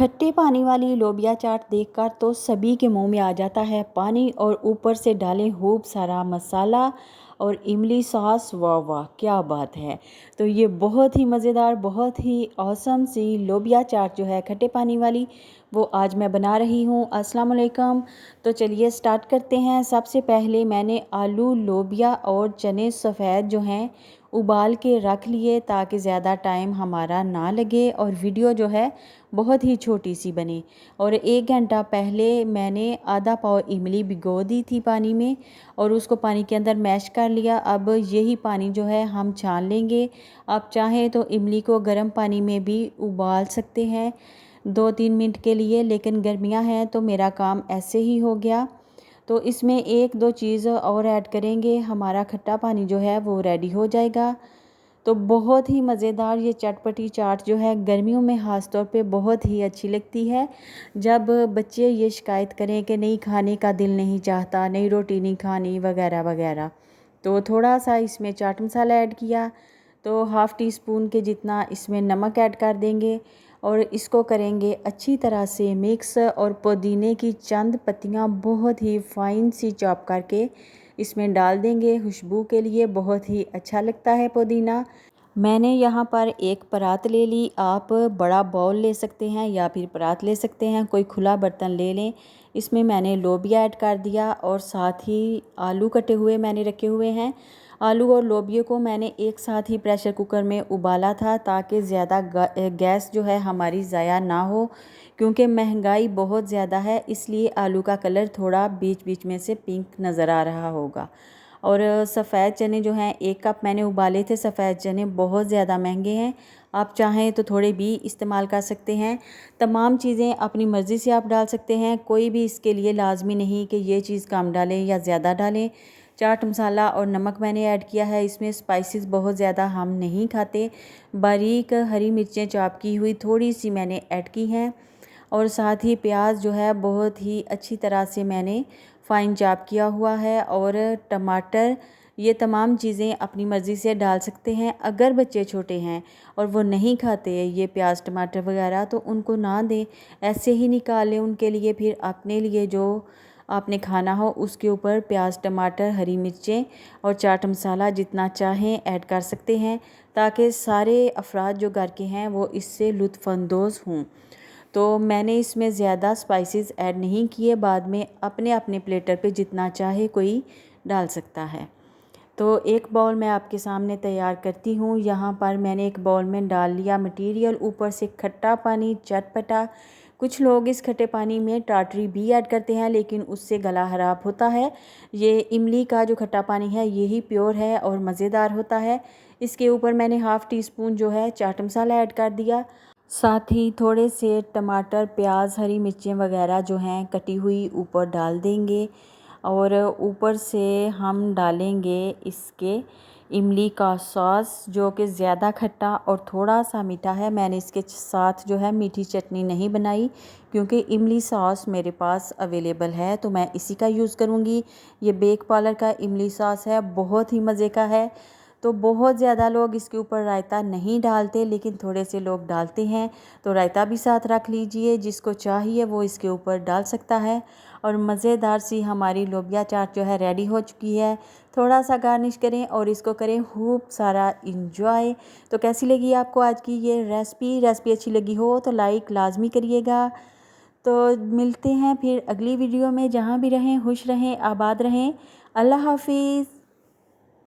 खट्टे पानी वाली लोबिया चाट देखकर तो सभी के मुंह में आ जाता है पानी और ऊपर से डालें खूब सारा मसाला और इमली सॉस। वाह वाह क्या बात है। तो ये बहुत ही मज़ेदार बहुत ही औसम सी लोबिया चाट जो है खट्टे पानी वाली वो आज मैं बना रही हूँ। अस्सलाम वालेकुम। तो चलिए स्टार्ट करते हैं। सबसे पहले मैंने आलू लोबिया और चने सफ़ेद जो हैं उबाल के रख लिए ताकि ज़्यादा टाइम हमारा ना लगे और वीडियो जो है बहुत ही छोटी सी बने। और 1 घंटा पहले मैंने आधा पाव इमली भिगो दी थी पानी में और उसको पानी के अंदर मैश कर लिया। अब यही पानी जो है हम छान लेंगे। आप चाहें तो इमली को गर्म पानी में भी उबाल सकते हैं 2-3 मिनट के लिए, लेकिन गर्मियां हैं तो मेरा काम ऐसे ही हो गया। तो इसमें 1-2 चीज़ और ऐड करेंगे, हमारा खट्टा पानी जो है वो रेडी हो जाएगा। तो बहुत ही मज़ेदार ये चटपटी चाट जो है गर्मियों में ख़ास तौर पे बहुत ही अच्छी लगती है। जब बच्चे ये शिकायत करें कि नहीं खाने का दिल नहीं चाहता, नहीं रोटी नहीं खानी वगैरह वगैरह, तो थोड़ा सा इसमें चाट मसाला ऐड किया। तो हाफ़ टी स्पून के जितना इसमें नमक ऐड कर देंगे और इसको करेंगे अच्छी तरह से मिक्स। और पुदीने की चंद पत्तियां बहुत ही फाइन सी चॉप करके इसमें डाल देंगे खुशबू के लिए, बहुत ही अच्छा लगता है पुदीना। मैंने यहाँ पर एक परात ले ली, आप बड़ा बाउल ले सकते हैं या फिर परात ले सकते हैं, कोई खुला बर्तन ले लें। इसमें मैंने लोबिया ऐड कर दिया और साथ ही आलू कटे हुए मैंने रखे हुए हैं। आलू और लोबिया को मैंने एक साथ ही प्रेशर कुकर में उबाला था ताकि ज़्यादा गैस जो है हमारी ज़ाया ना हो, क्योंकि महंगाई बहुत ज़्यादा है इसलिए आलू का कलर थोड़ा बीच बीच में से पिंक नज़र आ रहा होगा। और सफ़ेद चने जो हैं 1 कप मैंने उबाले थे। सफ़ेद चने बहुत ज़्यादा महंगे हैं, आप चाहें तो थोड़े भी इस्तेमाल कर सकते हैं। तमाम चीज़ें अपनी मर्ज़ी से आप डाल सकते हैं, कोई भी इसके लिए लाजमी नहीं कि ये चीज़ कम डालें या ज़्यादा डालें। चाट मसाला और नमक मैंने ऐड किया है, इसमें स्पाइसेस बहुत ज़्यादा हम नहीं खाते। बारीक हरी मिर्चें चॉप की हुई थोड़ी सी मैंने ऐड की हैं और साथ ही प्याज जो है बहुत ही अच्छी तरह से मैंने फ़ाइन चॉप किया हुआ है और टमाटर। ये तमाम चीज़ें अपनी मर्ज़ी से डाल सकते हैं। अगर बच्चे छोटे हैं और वो नहीं खाते ये प्याज टमाटर वगैरह तो उनको ना दें, ऐसे ही निकाल लें उनके लिए। फिर अपने लिए जो आपने खाना हो उसके ऊपर प्याज टमाटर हरी मिर्चें और चाट मसाला जितना चाहें ऐड कर सकते हैं ताकि सारे अफराद जो घर के हैं वो इससे लुत्फ़अंदोज़ हों। तो मैंने इसमें ज़्यादा स्पाइसेस ऐड नहीं किए, बाद में अपने अपने प्लेटर पे जितना चाहे कोई डाल सकता है। तो एक बाउल मैं आपके सामने तैयार करती हूँ। यहाँ पर मैंने एक बाउल में डाल लिया मटेरियल, ऊपर से खट्टा पानी चटपटा। कुछ लोग इस खट्टे पानी में टाटरी भी ऐड करते हैं लेकिन उससे गला ख़राब होता है। ये इमली का जो खट्टा पानी है यही प्योर है और मज़ेदार होता है। इसके ऊपर मैंने हाफ़ टी स्पून जो है चाट मसाला ऐड कर दिया, साथ ही थोड़े से टमाटर प्याज हरी मिर्चें वगैरह जो हैं कटी हुई ऊपर डाल देंगे और ऊपर से हम डालेंगे इसके इमली का सॉस जो कि ज़्यादा खट्टा और थोड़ा सा मीठा है। मैंने इसके साथ जो है मीठी चटनी नहीं बनाई क्योंकि इमली सॉस मेरे पास अवेलेबल है तो मैं इसी का यूज़ करूँगी। ये बेक पार्लर का इमली सॉस है, बहुत ही मज़े का है। तो बहुत ज़्यादा लोग इसके ऊपर रायता नहीं डालते लेकिन थोड़े से लोग डालते हैं, तो रायता भी साथ रख लीजिए, जिसको चाहिए वो इसके ऊपर डाल सकता है। और मज़ेदार सी हमारी लोबिया चाट जो है रेडी हो चुकी है। थोड़ा सा गार्निश करें और इसको करें खूब सारा इंजॉय। तो कैसी लगी आपको आज की ये रेसिपी अच्छी लगी हो तो लाइक लाजमी करिएगा। तो मिलते हैं फिर अगली वीडियो में, जहाँ भी रहें खुश रहें आबाद रहें। अल्लाह हाफिज़।